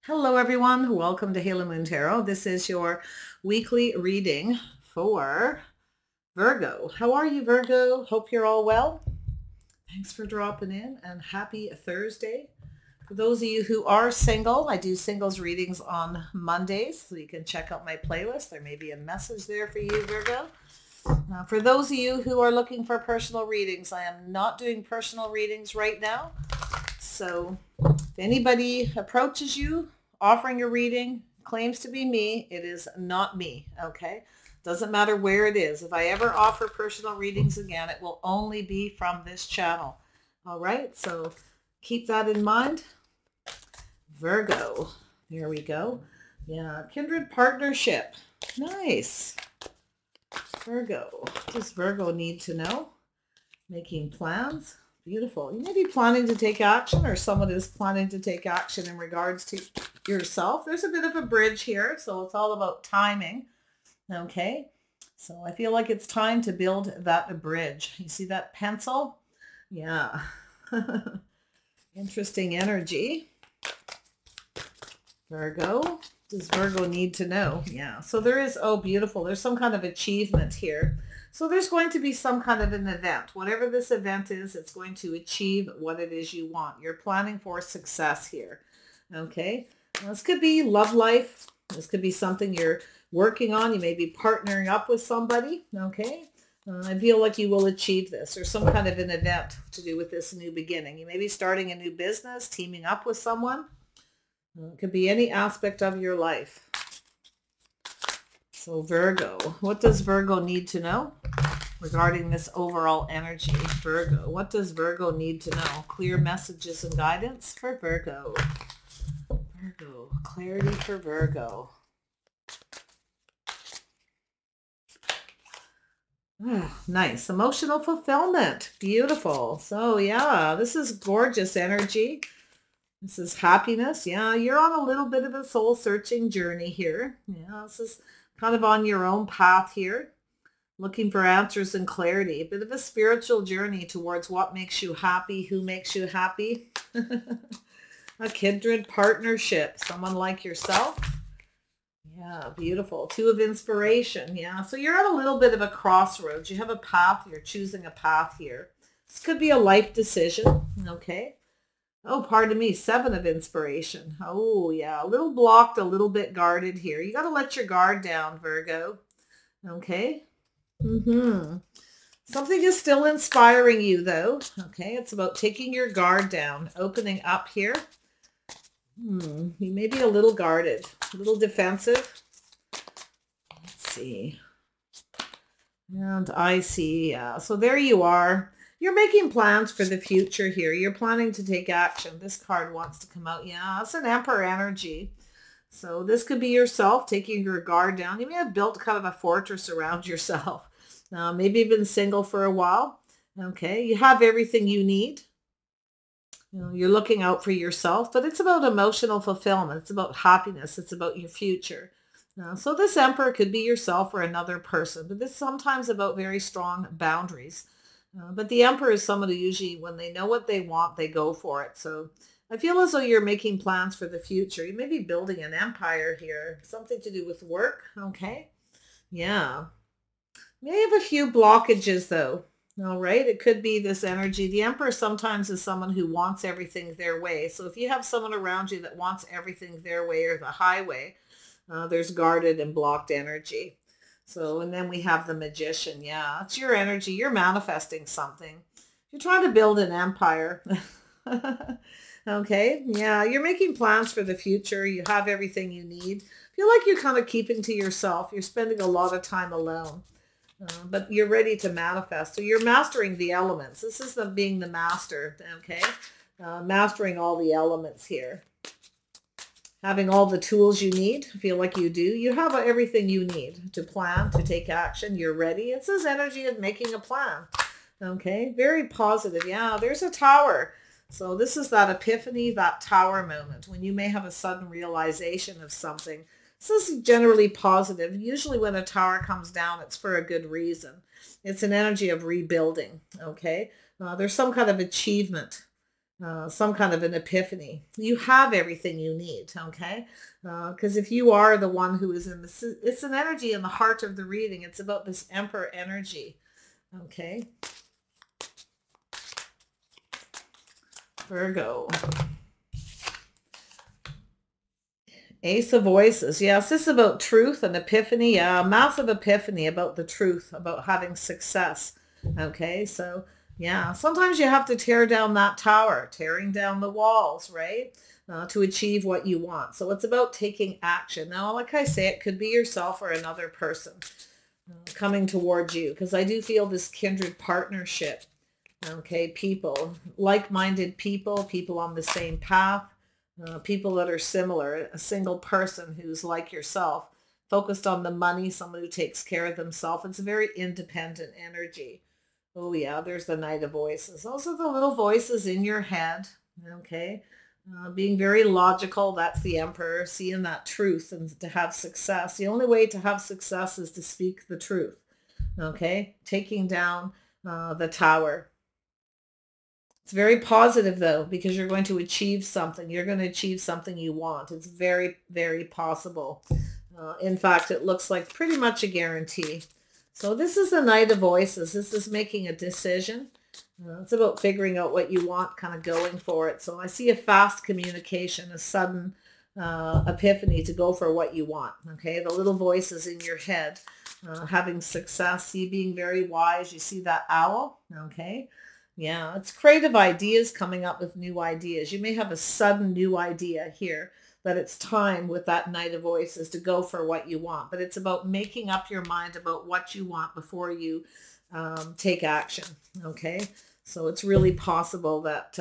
Hello, everyone. Welcome to Halo Moon Tarot. This is your weekly reading for Virgo. How are you, Virgo? Hope you're all well. Thanks for dropping in and happy Thursday. For those of you who are single, I do singles readings on Mondays, so you can check out my playlist. There may be a message there for you, Virgo. For those of you who are looking for personal readings, I am not doing personal readings right now. So if anybody approaches you offering a reading, claims to be me, it is not me, okay? Doesn't matter where it is. If I ever offer personal readings again, it will only be from this channel. All right, so keep that in mind. Virgo, there we go. Yeah, kindred partnership. Nice. Virgo, what does Virgo need to know? Making plans. Beautiful. You may be planning to take action, or someone is planning to take action in regards to yourself. There's a bit of a bridge here, so it's all about timing. Okay, so I feel like it's time to build that bridge. You see that pencil? Yeah. Interesting energy. Virgo. Does Virgo need to know? Yeah. So there is, oh, beautiful. There's some kind of achievement here. So there's going to be some kind of an event. Whatever this event is, it's going to achieve what it is you want. You're planning for success here. Okay. Now, this could be love life. This could be something you're working on. You may be partnering up with somebody. Okay. I feel like you will achieve this. There's some kind of an event to do with this new beginning. You may be starting a new business, teaming up with someone. It could be any aspect of your life. So Virgo, what does Virgo need to know regarding this overall energy? Virgo, what does Virgo need to know? Clear messages and guidance for Virgo. Virgo, clarity for Virgo. Oh, nice. Emotional fulfillment. Beautiful. So yeah, this is gorgeous energy. This is happiness. Yeah, you're on a little bit of a soul-searching journey here. Yeah, this is kind of on your own path here, looking for answers and clarity. A bit of a spiritual journey towards what makes you happy, who makes you happy. A kindred partnership, someone like yourself. Yeah, beautiful. Two of inspiration. Yeah, so you're at a little bit of a crossroads. You have a path. You're choosing a path here. This could be a life decision. Okay. Oh, pardon me, seven of inspiration. Oh, yeah, a little blocked, a little bit guarded here. You got to let your guard down, Virgo. Okay. Something is still inspiring you, though. Okay, it's about taking your guard down, opening up here. You may be a little guarded, a little defensive. Let's see. And I see, yeah. So there you are. You're making plans for the future here. You're planning to take action. This card wants to come out. Yeah, it's an Emperor energy. So this could be yourself taking your guard down. You may have built kind of a fortress around yourself. Maybe you've been single for a while. Okay, you have everything you need. You're looking out for yourself, but it's about emotional fulfillment. It's about happiness. It's about your future. So this Emperor could be yourself or another person, but this is sometimes about very strong boundaries. But the Emperor is someone who usually, when they know what they want, they go for it. So I feel as though you're making plans for the future. You may be building an empire here, something to do with work. Okay. Yeah. You may have a few blockages though. All right. It could be this energy. The Emperor sometimes is someone who wants everything their way. So if you have someone around you that wants everything their way or the highway, there's guarded and blocked energy. So, and then we have the Magician. Yeah, it's your energy. You're manifesting something. You're trying to build an empire. Okay. Yeah, you're making plans for the future. You have everything you need. Feel like you're kind of keeping to yourself. You're spending a lot of time alone. But you're ready to manifest. So you're mastering the elements. This is being the master. Okay. Mastering all the elements here. Having all the tools you need. Feel like you do. You have everything you need to plan, to take action. You're ready. It's this energy of making a plan. Okay. Very positive. Yeah, there's a tower. So this is that epiphany, that tower moment when you may have a sudden realization of something. This is generally positive. Usually when a tower comes down, it's for a good reason. It's an energy of rebuilding. Okay. There's some kind of achievement. some kind of an epiphany. You have everything you need, okay? Because if you are the one who is in this, it's an energy in the heart of the reading. It's about this Emperor energy, okay? Virgo. Ace of Voices. Yes, this is about truth and epiphany. Yeah, a massive epiphany about the truth, about having success. Okay, so yeah, sometimes you have to tear down that tower, tearing down the walls, right? To achieve what you want. So it's about taking action. Now, like I say, it could be yourself or another person coming towards you, because I do feel this kindred partnership. Okay, people, like-minded people, people on the same path. People that are similar, a single person who's like yourself, focused on the money, someone who takes care of themselves. It's a very independent energy. Oh yeah, there's the Knight of Voices. Those are the little voices in your head, okay? Being very logical, that's the Emperor, seeing that truth and to have success. The only way to have success is to speak the truth, okay? Taking down the tower. It's very positive, though, because you're going to achieve something. You're going to achieve something you want. It's very, very possible. In fact, it looks like pretty much a guarantee. So this is the Knight of Voices. This is making a decision. It's about figuring out what you want, kind of going for it. So I see a fast communication, a sudden epiphany to go for what you want. Okay, the little voices in your head, having success, you being very wise. You see that owl, okay? Yeah, it's creative ideas, coming up with new ideas. You may have a sudden new idea here that it's time with that Knight of Voices to go for what you want. But it's about making up your mind about what you want before you take action, okay? So it's really possible that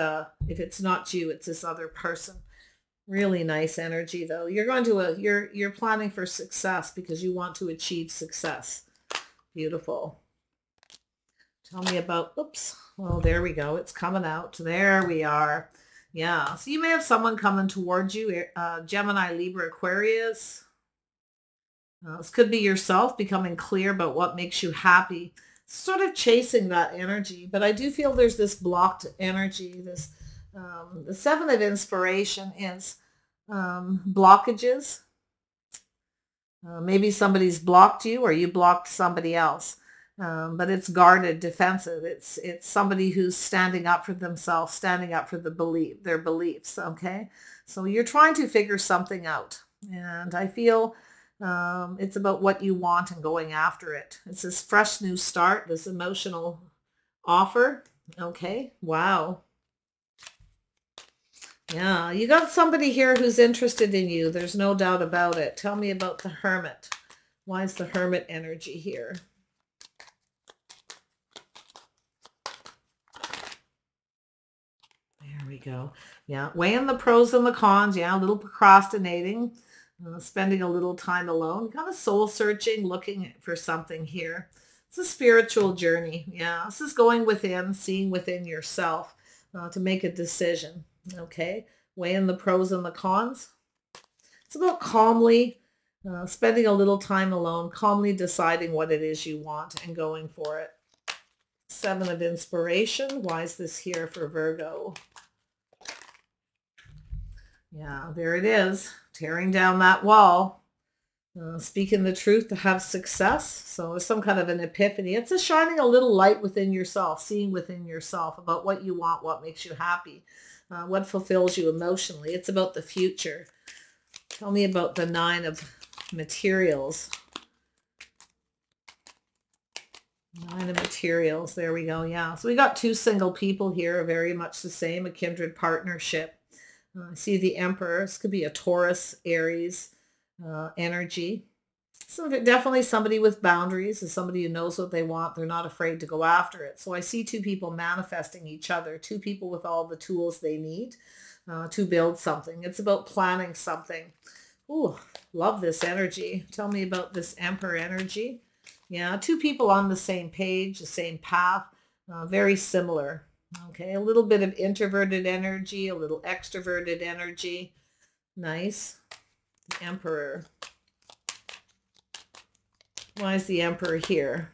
if it's not you, it's this other person. Really nice energy, though. You're going to you're planning for success because you want to achieve success. Beautiful. Tell me about, oops, well, there we go. It's coming out. There we are. Yeah, so you may have someone coming towards you, Gemini, Libra, Aquarius. This could be yourself becoming clear about what makes you happy, sort of chasing that energy. But I do feel there's this blocked energy. This the Seven of Inspiration is blockages. Maybe somebody's blocked you or you blocked somebody else. But it's guarded, defensive. It's somebody who's standing up for themselves, standing up for their beliefs, okay? So you're trying to figure something out. And I feel it's about what you want and going after it. It's this fresh new start, this emotional offer, okay? Wow. Yeah, you got somebody here who's interested in you. There's no doubt about it. Tell me about the Hermit. Why is the Hermit energy here? There we go. Yeah, weighing the pros and the cons. Yeah, a little procrastinating, spending a little time alone, kind of soul searching, looking for something here. It's a spiritual journey. Yeah, this is going within, seeing within yourself to make a decision. Okay, weighing the pros and the cons. It's about calmly spending a little time alone, calmly deciding what it is you want and going for it. Seven of Inspiration. Why is this here for Virgo? Yeah, there it is. Tearing down that wall. Speaking the truth to have success. So it's some kind of an epiphany. It's a shining a little light within yourself, seeing within yourself about what you want, what makes you happy, what fulfills you emotionally. It's about the future. Tell me about the Nine of Materials. Nine of Materials. There we go. Yeah. So we got two single people here, very much the same, a kindred partnership. I see the Emperor. This could be a Taurus, Aries energy. So definitely somebody with boundaries, is somebody who knows what they want. They're not afraid to go after it. So I see two people manifesting each other, two people with all the tools they need to build something. It's about planning something. Ooh, love this energy. Tell me about this Emperor energy. Yeah, two people on the same page, the same path, very similar. Okay, a little bit of introverted energy, a little extroverted energy. Nice. The Emperor. Why is the Emperor here?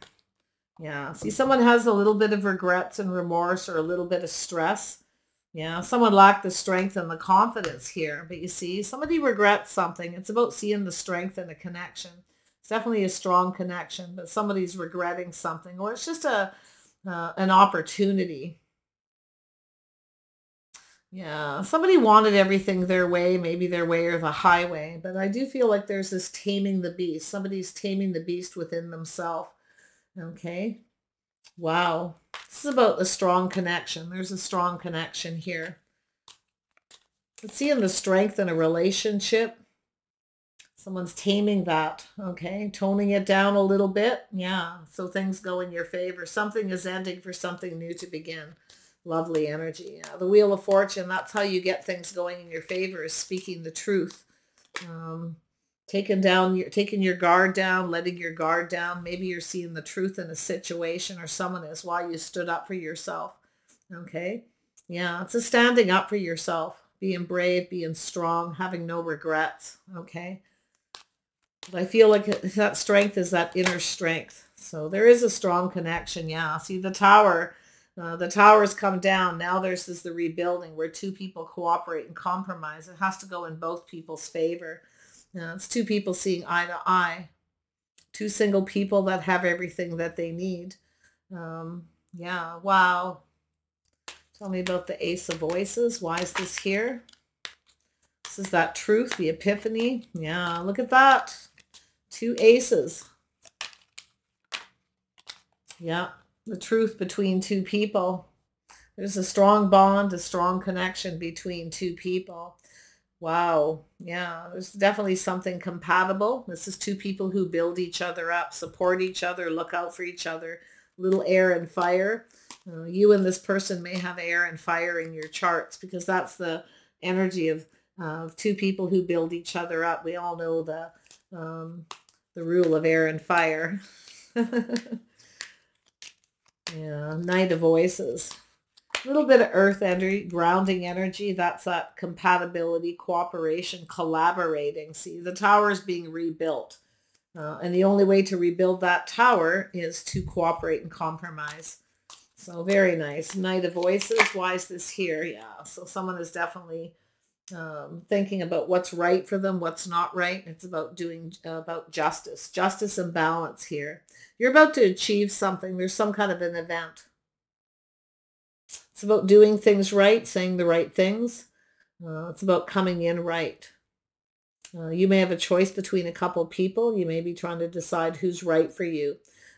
Yeah, see, someone has a little bit of regrets and remorse or a little bit of stress. Yeah, someone lacked the strength and the confidence here, but you see, somebody regrets something. It's about seeing the strength in a connection. It's definitely a strong connection, but somebody's regretting something, or it's just a an opportunity. Yeah, somebody wanted everything their way, maybe their way or the highway, but I do feel like there's this taming the beast. Somebody's taming the beast within themselves. Okay. Wow. This is about a strong connection. There's a strong connection here. Let's see in the strength in a relationship. Someone's taming that, okay? Toning it down a little bit. Yeah, so things go in your favor. Something is ending for something new to begin. Lovely energy. Yeah, the Wheel of Fortune, that's how you get things going in your favor, is speaking the truth. Um, taking your guard down, letting your guard down. Maybe you're seeing the truth in a situation, or someone is, why you stood up for yourself. Okay? Yeah, it's a standing up for yourself, being brave, being strong, having no regrets. Okay? But I feel like that strength is that inner strength. So there is a strong connection. Yeah. See the towers come down. Now there's the rebuilding where two people cooperate and compromise. It has to go in both people's favor. It's two people seeing eye to eye. Two single people that have everything that they need. Yeah. Wow. Tell me about the Ace of Voices. Why is this here? This is that truth, the epiphany. Yeah. Look at that. Two aces. Yeah, the truth between two people. There's a strong bond, a strong connection between two people. Wow. Yeah, there's definitely something compatible. This is two people who build each other up, support each other, look out for each other. Little air and fire. You and this person may have air and fire in your charts, because that's the energy of two people who build each other up. We all know the rule of air and fire. Yeah, Knight of Voices. A little bit of earth energy, grounding energy. That's that compatibility, cooperation, collaborating. See, the tower is being rebuilt. And the only way to rebuild that tower is to cooperate and compromise. So very nice. Knight of Voices. Why is this here? Yeah, so someone is definitely thinking about what's right for them, what's not right. It's about doing about justice and balance here. You're about to achieve something. There's some kind of an event. It's about doing things right, saying the right things. It's about coming in right. You may have a choice between a couple of people. You may be trying to decide who's right for you.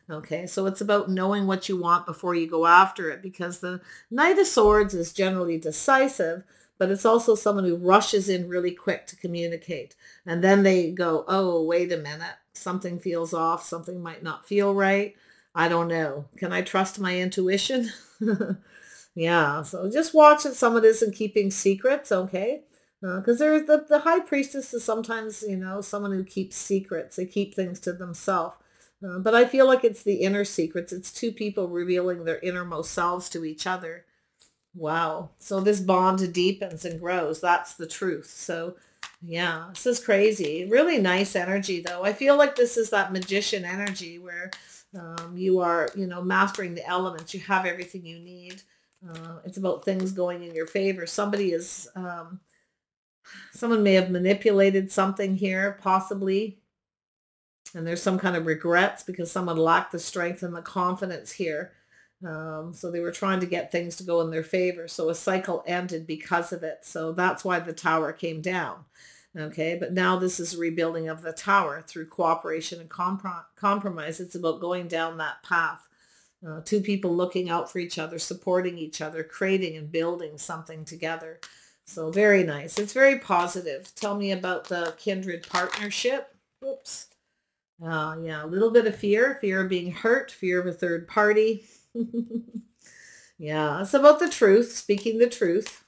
Okay, so it's about knowing what you want before you go after it, because the Knight of Swords is generally decisive, but it's also someone who rushes in really quick to communicate. And then they go, oh, wait a minute, something feels off, something might not feel right. I don't know. Can I trust my intuition? Yeah, so just watch that someone isn't keeping secrets, okay? Because there's the High Priestess is sometimes, someone who keeps secrets. They keep things to themselves. But I feel like it's the inner secrets. It's two people revealing their innermost selves to each other. Wow. So this bond deepens and grows. That's the truth. So yeah, this is crazy. Really nice energy, though. I feel like this is that magician energy where you are, mastering the elements. You have everything you need. It's about things going in your favor. Someone may have manipulated something here, possibly. And there's some kind of regrets because someone lacked the strength and the confidence here. So they were trying to get things to go in their favor. So a cycle ended because of it. So that's why the tower came down. Okay, but now this is rebuilding of the tower through cooperation and compromise. It's about going down that path. Two people looking out for each other, supporting each other, creating and building something together. So very nice. It's very positive. Tell me about the Kindred partnership. Oops. Yeah, a little bit of fear of being hurt, fear of a third party. Yeah, it's about the truth, speaking the truth.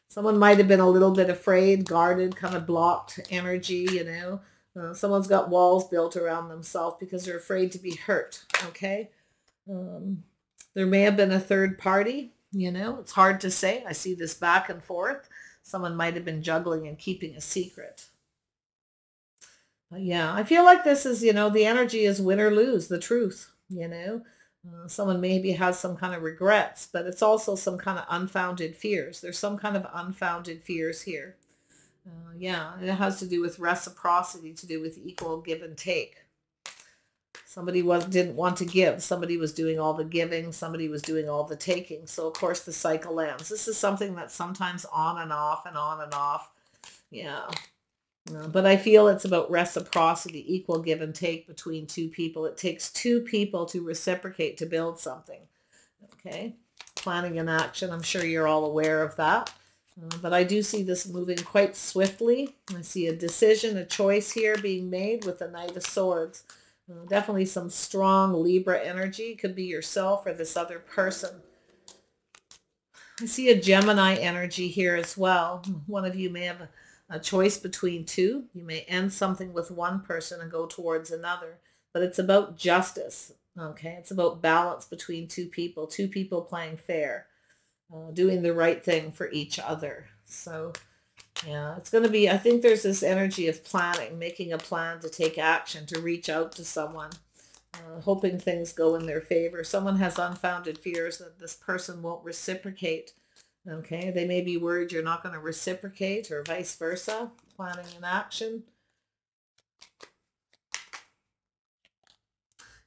Someone might have been a little bit afraid, guarded, kind of blocked energy, Someone's got walls built around themselves because they're afraid to be hurt, okay? There may have been a third party, It's hard to say. I see this back and forth. Someone might have been juggling and keeping a secret. Yeah, I feel like this is, the energy is win or lose, the truth, Someone maybe has some kind of regrets, but it's also some kind of unfounded fears. There's some kind of unfounded fears here. Yeah, and it has to do with reciprocity, to do with equal give and take. Somebody didn't want to give. Somebody was doing all the giving. Somebody was doing all the taking. So, of course, the cycle ends. This is something that's sometimes on and off and on and off. Yeah. But I feel it's about reciprocity, equal give and take between two people. It takes two people to reciprocate to build something. Okay. Planning and action. I'm sure you're all aware of that. But I do see this moving quite swiftly. I see a decision, a choice here being made with the Knight of Swords. Definitely some strong Libra energy. Could be yourself or this other person. I see a Gemini energy here as well. One of you may have a choice between two. You may end something with one person and go towards another. But it's about justice. Okay, it's about balance between two people playing fair, doing the right thing for each other. So yeah, it's going to be, I think there's this energy of planning, making a plan to take action, to reach out to someone, hoping things go in their favor. Someone has unfounded fears that this person won't reciprocate. Okay, they may be worried you're not going to reciprocate or vice versa. Planning and action.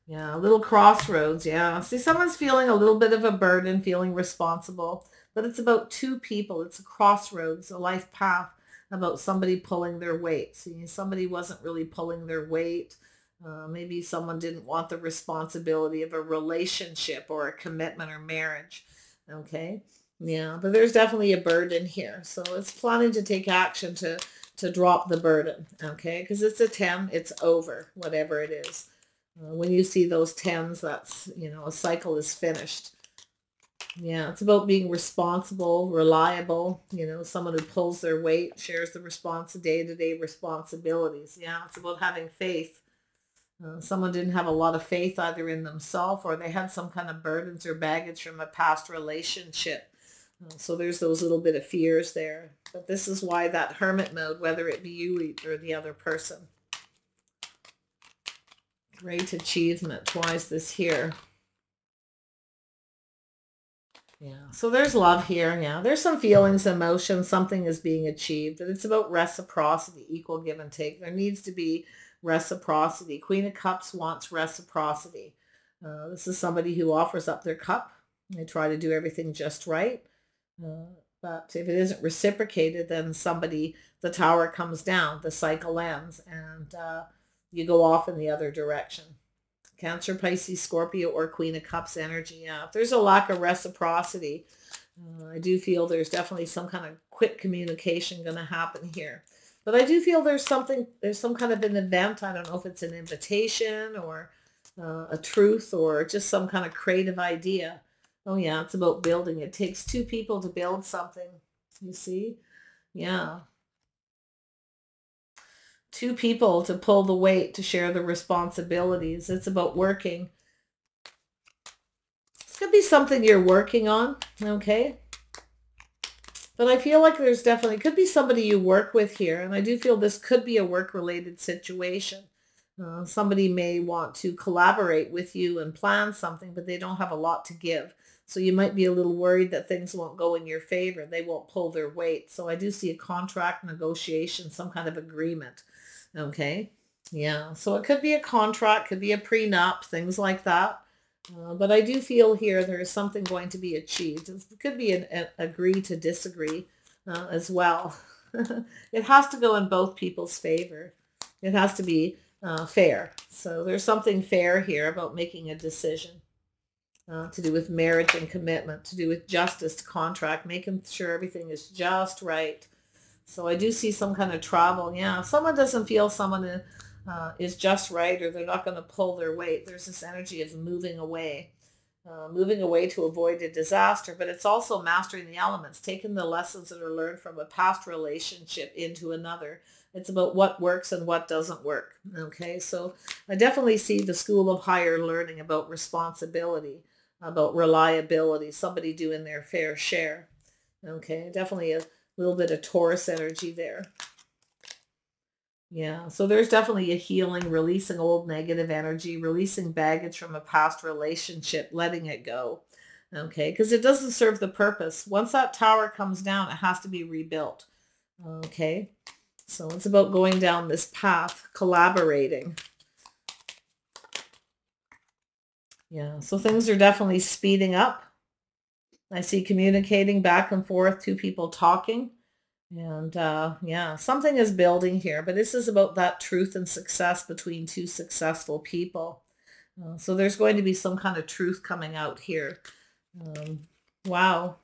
Yeah, a little crossroads. Yeah, see, someone's feeling a little bit of a burden, feeling responsible. But it's about two people. It's a crossroads, a life path about somebody pulling their weight. See, somebody wasn't really pulling their weight. Maybe someone didn't want the responsibility of a relationship or a commitment or marriage. Okay. Yeah, but there's definitely a burden here. So it's planning to take action to drop the burden. Okay. Because it's a 10, it's over, whatever it is. When you see those 10s, that's, a cycle is finished. Yeah, it's about being responsible, reliable, someone who pulls their weight, shares the day-to-day responsibilities. Yeah, it's about having faith. Someone didn't have a lot of faith either in themselves, or they had some kind of burdens or baggage from a past relationship. So there's those little bit of fears there. But this is why that hermit mode, whether it be you or the other person. Great achievement. Why is this here? Yeah, so there's love here. Yeah, there's some feelings, emotions, something is being achieved, but it's about reciprocity, equal give and take. There needs to be reciprocity. Queen of Cups wants reciprocity. This is somebody who offers up their cup. They try to do everything just right. But if it isn't reciprocated, then the tower comes down, the cycle ends, and you go off in the other direction. Cancer, Pisces, Scorpio, or Queen of Cups energy. Yeah, if there's a lack of reciprocity, I do feel there's definitely some kind of quick communication going to happen here. But I do feel there's some kind of an event. I don't know if it's an invitation or a truth or just some kind of creative idea. Oh yeah, it's about building. It takes two people to build something. You see? Yeah. Two people to pull the weight, to share the responsibilities. It's about working. This could be something you're working on, okay? But I feel like there's definitely, could be somebody you work with here, and I do feel this could be a work-related situation. Somebody may want to collaborate with you and plan something, but they don't have a lot to give. So you might be a little worried that things won't go in your favor. They won't pull their weight. So I do see a contract, negotiation, some kind of agreement. Okay. Yeah. So it could be a contract, could be a prenup, things like that. But I do feel here there is something going to be achieved. It could be an agree to disagree as well. It has to go in both people's favor. It has to be fair. So there's something fair here about making a decision to do with marriage and commitment, to do with justice, contract, making sure everything is just right. So I do see some kind of travel. Yeah, if someone doesn't feel someone is just right, or they're not going to pull their weight, there's this energy of moving away to avoid a disaster. But it's also mastering the elements, taking the lessons that are learned from a past relationship into another. It's about what works and what doesn't work. Okay, so I definitely see the school of higher learning about responsibility, about reliability, somebody doing their fair share. Okay, definitely a little bit of Taurus energy there. Yeah, so there's definitely a healing, releasing old negative energy, releasing baggage from a past relationship, letting it go. Okay, because it doesn't serve the purpose. Once that tower comes down, it has to be rebuilt. Okay, so it's about going down this path, collaborating. Yeah, so things are definitely speeding up. I see communicating back and forth, two people talking. And yeah, something is building here, but this is about that truth and success between two successful people. So there's going to be some kind of truth coming out here. Wow.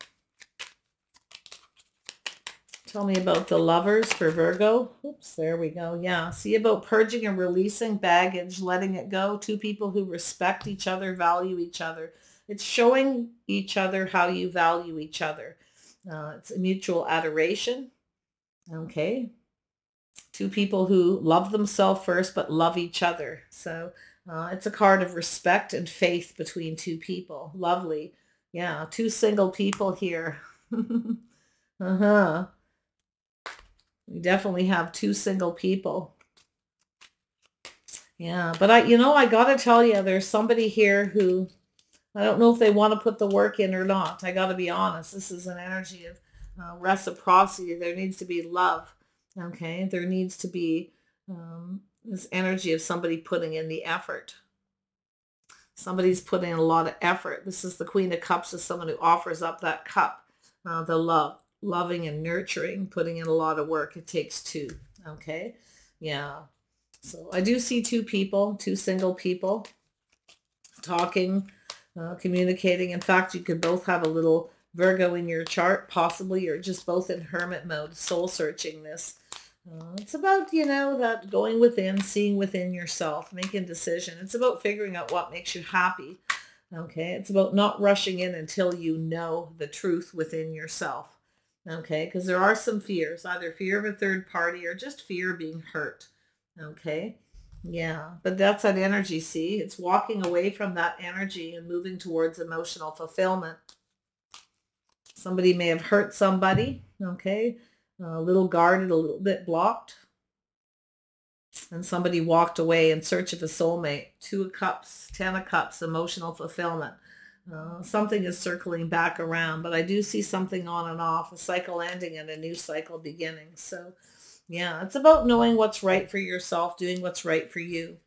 Tell me about the lovers for Virgo. Oops, there we go. Yeah, see about purging and releasing baggage, letting it go. Two people who respect each other, value each other. It's showing each other how you value each other. It's a mutual adoration. Okay. Two people who love themselves first, but love each other. So it's a card of respect and faith between two people. Lovely. Yeah, two single people here. Uh-huh. We definitely have two single people. Yeah, but I got to tell you, there's somebody here who, I don't know if they want to put the work in or not. I got to be honest. This is an energy of reciprocity. There needs to be love. Okay, there needs to be this energy of somebody putting in the effort. Somebody's putting in a lot of effort. This is the Queen of Cups, is someone who offers up that cup, the love, loving and nurturing, putting in a lot of work. It takes two. Okay, yeah. So I do see two people, two single people talking, communicating. In fact, you could both have a little Virgo in your chart, possibly, or just both in hermit mode, soul searching this. It's about, that going within, seeing within yourself, making a decision. It's about figuring out what makes you happy. Okay, it's about not rushing in until you know the truth within yourself. Okay, because there are some fears, either fear of a third party or just fear of being hurt. Okay, yeah, but that's that energy, see? It's walking away from that energy and moving towards emotional fulfillment. Somebody may have hurt somebody, okay? A little guarded, a little bit blocked. And somebody walked away in search of a soulmate. Two of Cups, Ten of Cups, emotional fulfillment. Something is circling back around, but I do see something on and off, a cycle ending and a new cycle beginning. So yeah, it's about knowing what's right for yourself, doing what's right for you.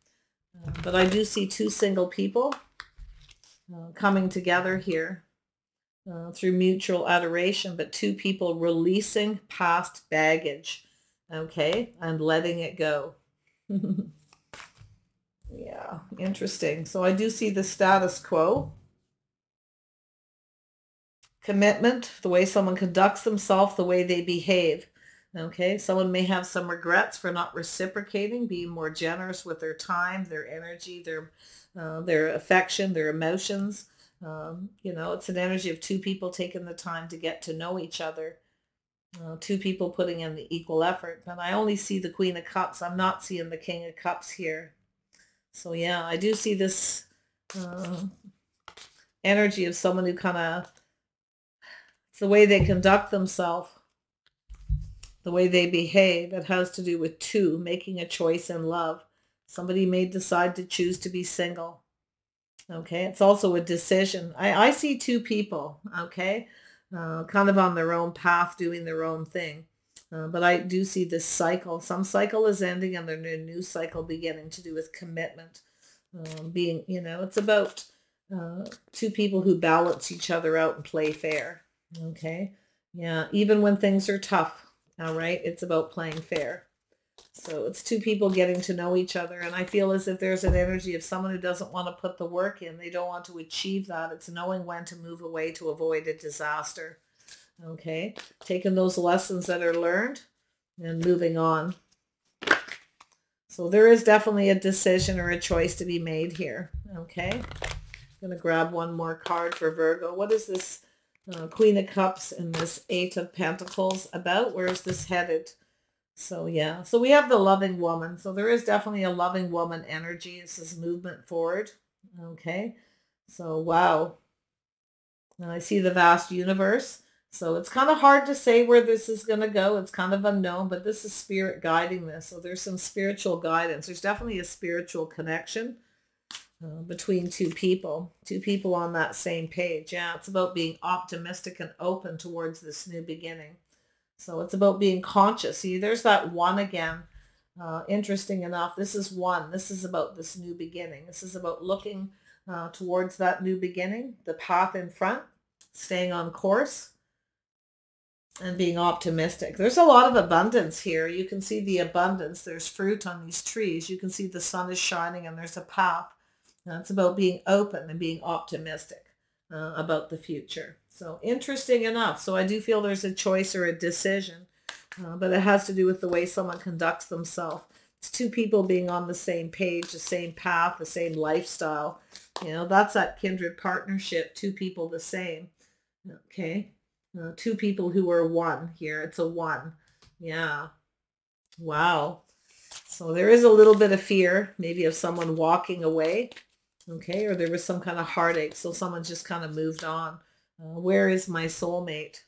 But I do see two single people coming together here through mutual adoration, but two people releasing past baggage, okay, and letting it go. Yeah, interesting. So I do see the status quo. Commitment, the way someone conducts themselves, the way they behave. Okay, someone may have some regrets for not reciprocating, being more generous with their time, their energy, their affection, their emotions. It's an energy of two people taking the time to get to know each other. Two people putting in the equal effort. But I only see the Queen of Cups. I'm not seeing the King of Cups here. So yeah, I do see this energy of someone who kind of, it's the way they conduct themselves, the way they behave. It has to do with two, making a choice in love. Somebody may decide to choose to be single. Okay, it's also a decision. I see two people, okay, kind of on their own path, doing their own thing. But I do see this cycle. Some cycle is ending and there's a new cycle beginning, to do with commitment. It's about two people who balance each other out and play fair. Okay. Yeah. Even when things are tough. All right. It's about playing fair. So it's two people getting to know each other. And I feel as if there's an energy of someone who doesn't want to put the work in. They don't want to achieve that. It's knowing when to move away to avoid a disaster. Okay. Taking those lessons that are learned and moving on. So there is definitely a decision or a choice to be made here. Okay. I'm going to grab one more card for Virgo. What is this Queen of Cups and this Eight of Pentacles about? Where is this headed? So yeah, so we have the loving woman. So there is definitely a loving woman energy. This is movement forward. Okay. So wow. And I see the vast universe. So it's kind of hard to say where this is going to go. It's kind of unknown, but this is spirit guiding this. So there's some spiritual guidance. There's definitely a spiritual connection between two people on that same page. Yeah, it's about being optimistic and open towards this new beginning. So it's about being conscious. See, there's that one again. Interesting enough, this is one. This is about this new beginning. This is about looking towards that new beginning, the path in front, staying on course, and being optimistic. There's a lot of abundance here. You can see the abundance. There's fruit on these trees. You can see the sun is shining and there's a path. And it's about being open and being optimistic about the future. So interesting enough. So I do feel there's a choice or a decision, but it has to do with the way someone conducts themselves. It's two people being on the same page, the same path, the same lifestyle. You know, that's that kindred partnership, two people the same. Okay. Two people who are one here. It's a one. Yeah. Wow. So there is a little bit of fear, maybe of someone walking away. Okay. Or there was some kind of heartache. So someone just kind of moved on. Where is my soulmate?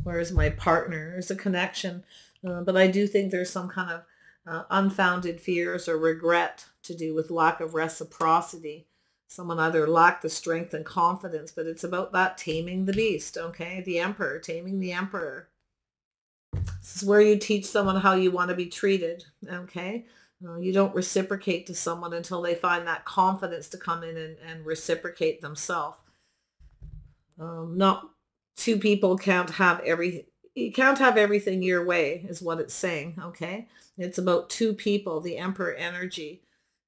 Where is my partner? There's a connection. But I do think there's some kind of unfounded fears or regret to do with lack of reciprocity. Someone either lacked the strength and confidence, but it's about that taming the beast, okay? The emperor, taming the emperor. This is where you teach someone how you want to be treated, okay? You don't reciprocate to someone until they find that confidence to come in and reciprocate themselves. Not two people can't have everything. You can't have everything your way is what it's saying, okay? It's about two people, the emperor energy.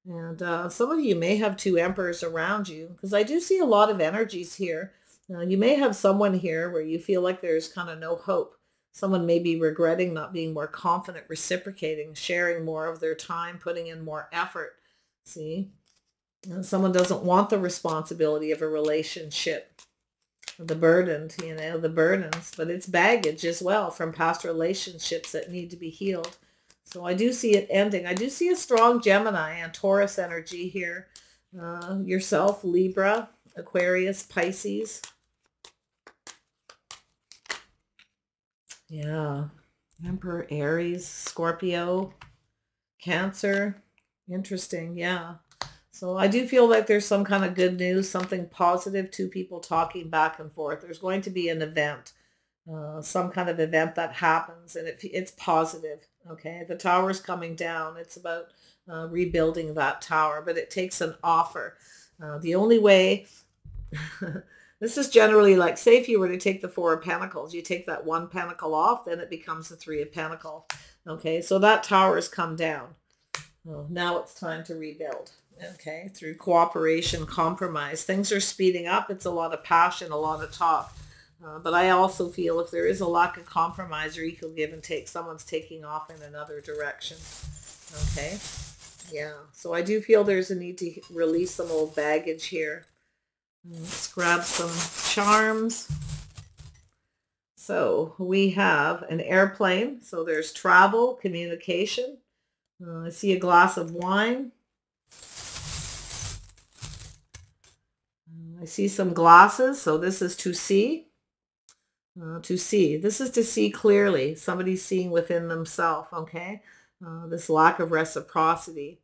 And some of you may have two emperors around you, because I do see a lot of energies here. You may have someone here where you feel like there's kind of no hope. Someone may be regretting not being more confident, reciprocating, sharing more of their time, putting in more effort. See? And someone doesn't want the responsibility of a relationship. The burdened, you know, the burdens. But it's baggage as well from past relationships that need to be healed. So I do see it ending. I do see a strong Gemini and Taurus energy here. Yourself, Libra, Aquarius, Pisces. Yeah. Emperor, Aries, Scorpio, Cancer. Interesting. Yeah. So I do feel like there's some kind of good news, something positive, two people talking back and forth. There's going to be an event. Some kind of event that happens, and it's positive. Okay, the tower's coming down. It's about rebuilding that tower, but it takes an offer. The only way, this is generally like, say if you were to take the Four of Pentacles, you take that one pentacle off, then it becomes the Three of Pentacles. Okay, so that tower has come down. Now it's time to rebuild. Okay, through cooperation, compromise. Things are speeding up. It's a lot of passion, a lot of talk. But I also feel if there is a lack of compromise or equal give and take, someone's taking off in another direction. Okay. Yeah. So I do feel there's a need to release some old baggage here. Let's grab some charms. So we have an airplane. So there's travel, communication. I see a glass of wine. I see some glasses. So this is to see. To see. This is to see clearly. Somebody's seeing within themselves, okay? This lack of reciprocity.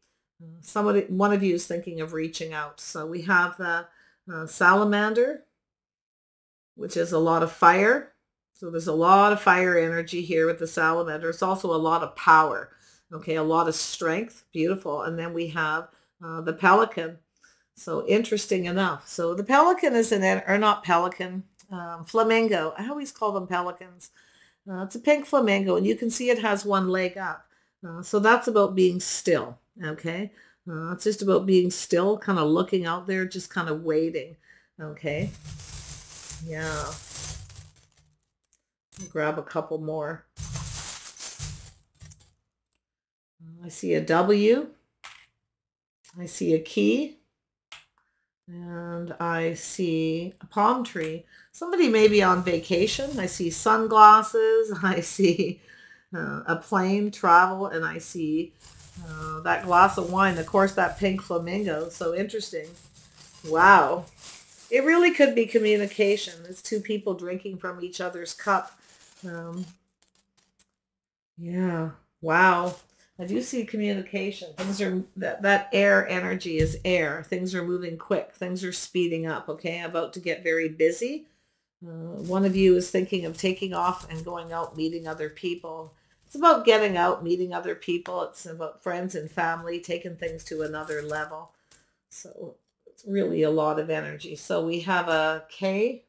One of you is thinking of reaching out. So we have the salamander, which is a lot of fire. So there's a lot of fire energy here with the salamander. It's also a lot of power, okay? A lot of strength. Beautiful. And then we have the pelican. So interesting enough. So the pelican is not pelican, flamingo. I always call them pelicans. It's a pink flamingo, and you can see it has one leg up. So that's about being still, okay? It's just about being still, kind of looking out there, just kind of waiting, okay? Yeah. I'll grab a couple more. I see a W. I see a key. And I see a palm tree. Somebody may be on vacation. I see sunglasses. I see a plane, travel, and I see that glass of wine. Of course, that pink flamingo. So interesting. Wow. It really could be communication. It's two people drinking from each other's cup. Yeah. Wow. I do see communication. Things are that air energy is air. Things are moving quick. Things are speeding up. Okay. About to get very busy. One of you is thinking of taking off and going out, meeting other people. It's about getting out, meeting other people. It's about friends and family, taking things to another level. So it's really a lot of energy. So we have a K,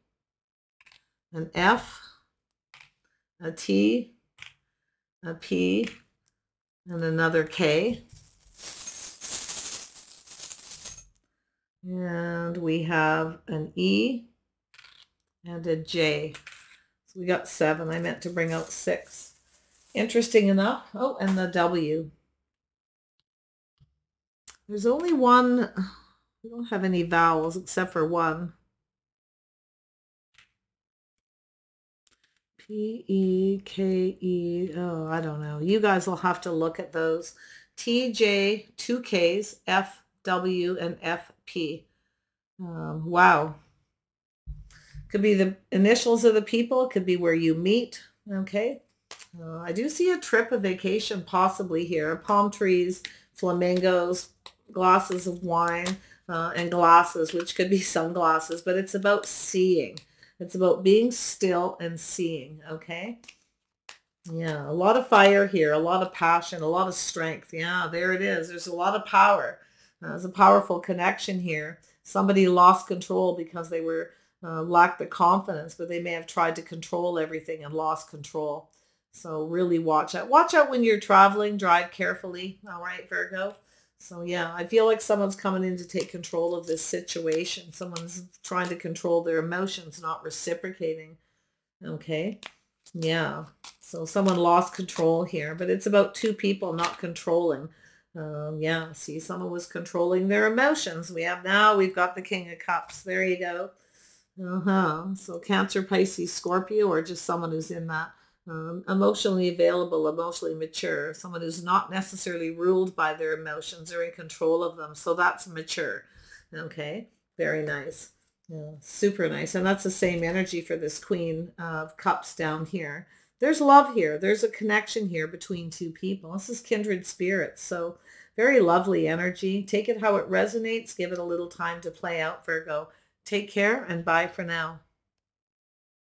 an F, a T, a P, and another K. And we have an E and a J. So we got 7. I meant to bring out 6. Interesting enough. Oh, and the W. There's only one. We don't have any vowels except for one. P-E-K-E. Oh, I don't know. You guys will have to look at those. T-J, 2 Ks, F, W, and F-P. Wow. Could be the initials of the people. It could be where you meet. Okay. I do see a trip, a vacation possibly here. Palm trees, flamingos, glasses of wine, and glasses, which could be sunglasses, but it's about seeing. It's about being still and seeing, okay? Yeah, a lot of fire here, a lot of passion, a lot of strength. Yeah, there it is. There's a lot of power. There's a powerful connection here. Somebody lost control because they were lacked the confidence, but they may have tried to control everything and lost control. So really watch out. Watch out when you're traveling. Drive carefully. All right, Virgo. So yeah, I feel like someone's coming in to take control of this situation. Someone's trying to control their emotions, not reciprocating. Okay. Yeah. So someone lost control here, but it's about two people not controlling. Yeah. See, someone was controlling their emotions. We've got the King of Cups. There you go. So Cancer, Pisces, Scorpio, or just someone who's in that emotionally available, emotionally mature, someone who's not necessarily ruled by their emotions or in control of them. So that's mature. Okay, very nice. Yeah, super nice. And that's the same energy for this Queen of Cups down here. There's love here. There's a connection here between two people. This is kindred spirits. So very lovely energy. Take it how it resonates. Give it a little time to play out, Virgo. Take care and bye for now.